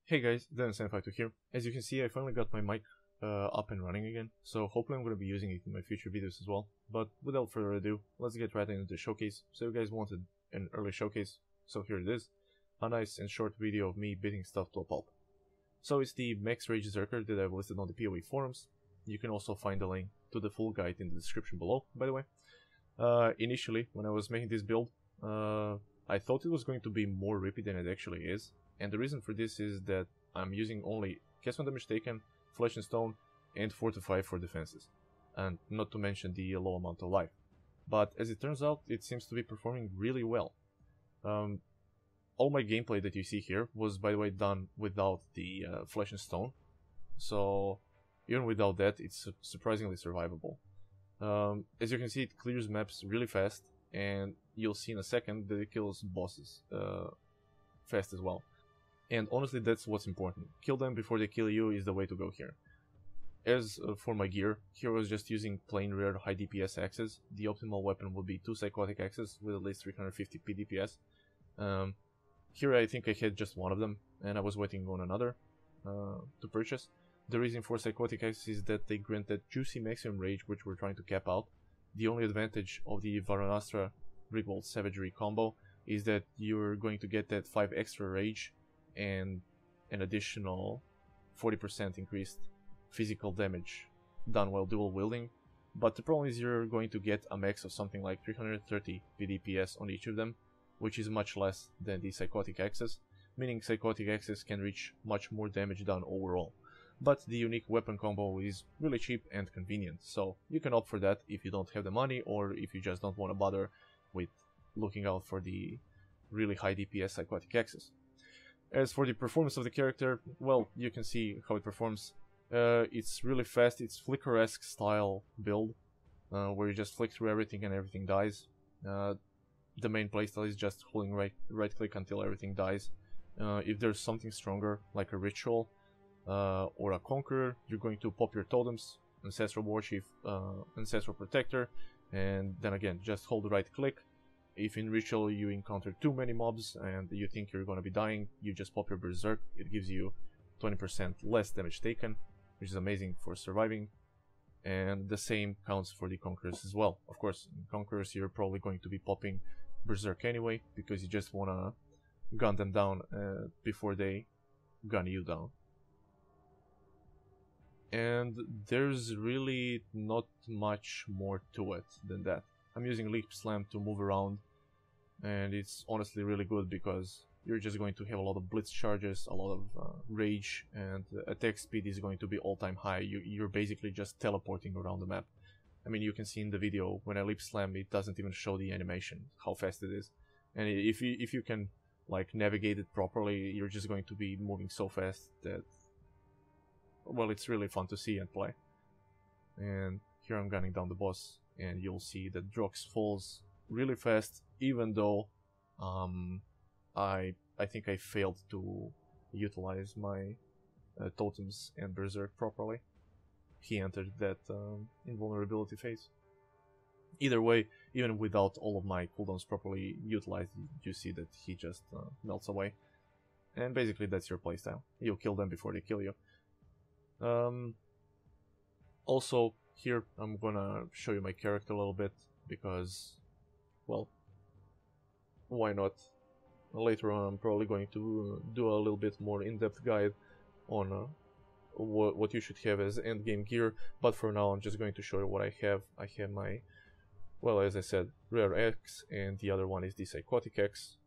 Hey guys, Dan752 here. As you can see, I finally got my mic up and running again, so hopefully I'm going to be using it in my future videos as well. But without further ado, let's get right into the showcase. So you guys wanted an early showcase, so here it is. A nice and short video of me beating stuff to a pulp. So it's the Max Rage Zerker that I've listed on the PoE forums. You can also find a link to the full guide in the description below, by the way. Initially, when I was making this build, I thought it was going to be more rippy than it actually is. And the reason for this is that I'm using only cast when damage taken, flesh and stone, and 4 to 5 for defenses. And not to mention the low amount of life. But as it turns out, it seems to be performing really well. All my gameplay that you see here was, by the way, done without the flesh and stone. So even without that, it's surprisingly survivable. As you can see, it clears maps really fast, and you'll see in a second that it kills bosses fast as well. And honestly, that's what's important. Kill them before they kill you is the way to go here. As for my gear, here I was just using plain rare high DPS axes. The optimal weapon would be 2 psychotic axes with at least 350 PDPS. Here I think I had just one of them, and I was waiting on another to purchase. The reason for psychotic axes is that they grant that juicy maximum rage which we're trying to cap out. The only advantage of the Varanastra Rigbolt Savagery combo is that you're going to get that 5 extra rage and an additional 40% increased physical damage done while dual wielding. But the problem is you're going to get a max of something like 330 PDPS on each of them, which is much less than the psychotic axes, meaning psychotic axes can reach much more damage done overall. But the unique weapon combo is really cheap and convenient, so you can opt for that if you don't have the money or if you just don't want to bother with looking out for the really high DPS psychotic axes. As for the performance of the character, well, you can see how it performs. It's really fast, it's Flicker-esque style build, where you just flick through everything and everything dies. The main playstyle is just holding right click until everything dies. If there's something stronger, like a ritual or a conqueror, you're going to pop your totems, Ancestral Warchief, Ancestral Protector, and then again, just hold right click. If in ritual you encounter too many mobs and you think you're gonna be dying, you just pop your Berserk. It gives you 20% less damage taken, which is amazing for surviving. And the same counts for the Conquerors as well. Of course, in Conquerors you're probably going to be popping Berserk anyway, because you just wanna gun them down before they gun you down. And there's really not much more to it than that. I'm using Leap Slam to move around, and it's honestly really good because you're just going to have a lot of blitz charges, a lot of rage, and attack speed is going to be all-time high. You're basically just teleporting around the map. I mean, you can see in the video, when I Leap Slam, it doesn't even show the animation, how fast it is. And if you can like navigate it properly, you're just going to be moving so fast that, well, it's really fun to see and play. And here I'm gunning down the boss, and you'll see that Drox falls really fast, even though I think I failed to utilize my totems and Berserk properly. He entered that invulnerability phase. Either way, even without all of my cooldowns properly utilized, you see that he just melts away. And basically that's your playstyle. You kill them before they kill you. Also, here I'm gonna show you my character a little bit, because, well, why not? Later on I'm probably going to do a little bit more in-depth guide on what you should have as endgame gear, but for now I'm just going to show you what I have. I have my, well, as I said, rare X, and the other one is the psychotic X.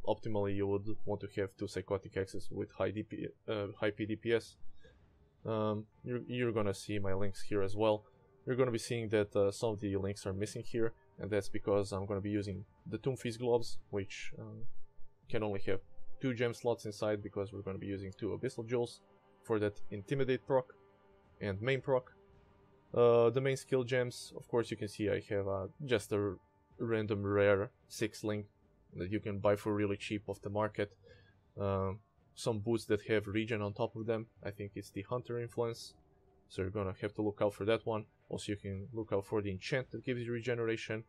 Optimally you would want to have 2 psychotic X's with high PDPS. You're gonna see my links here as well. You're gonna be seeing that some of the links are missing here, and that's because I'm gonna be using the Tomb Feast gloves, which can only have 2 gem slots inside, because we're gonna be using 2 Abyssal Jewels for that Intimidate proc and main proc. The main skill gems, of course, you can see I have just a random rare 6 link that you can buy for really cheap off the market. Some boots that have regen on top of them. I think it's the Hunter influence, so you're gonna have to look out for that one. Also, you can look out for the enchant that gives you regeneration,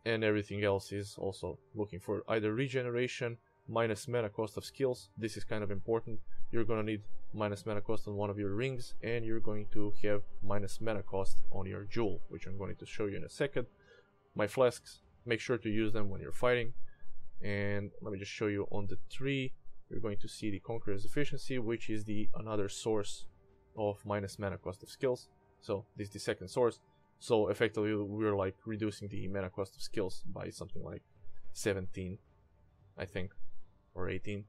and everything else is also looking for either regeneration minus mana cost of skills. This is kind of important. You're gonna need minus mana cost on one of your rings, and you're going to have minus mana cost on your jewel, which I'm going to show you in a second. My flasks, make sure to use them when you're fighting. And let me just show you on the tree, you're going to see the Conqueror's Efficiency, which is the another source of minus mana cost of skills. So this is the second source. So effectively we're like reducing the mana cost of skills by something like 17, I think, or 18.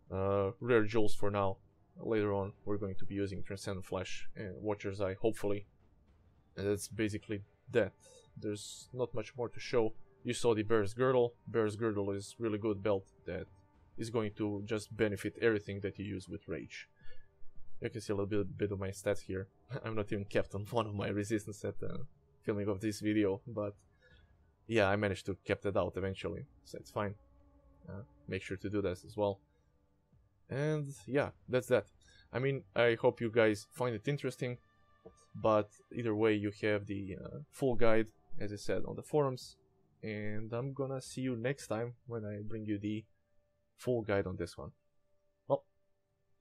Rare jewels for now. Later on we're going to be using Transcendent Flash and Watcher's Eye, hopefully. And that's basically that. There's not much more to show. You saw the Bear's Girdle. Bear's Girdle is really good belt that is going to just benefit everything that you use with Rage. You can see a little bit of my stats here. I'm not even kept on one of my resistance at the filming of this video, but yeah, I managed to keep that out eventually, so it's fine. Make sure to do that as well. And yeah, that's that. I mean, I hope you guys find it interesting, but either way you have the full guide, as I said, on the forums, and I'm gonna see you next time when I bring you the full guide on this one. Well,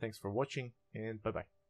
thanks for watching, and bye bye.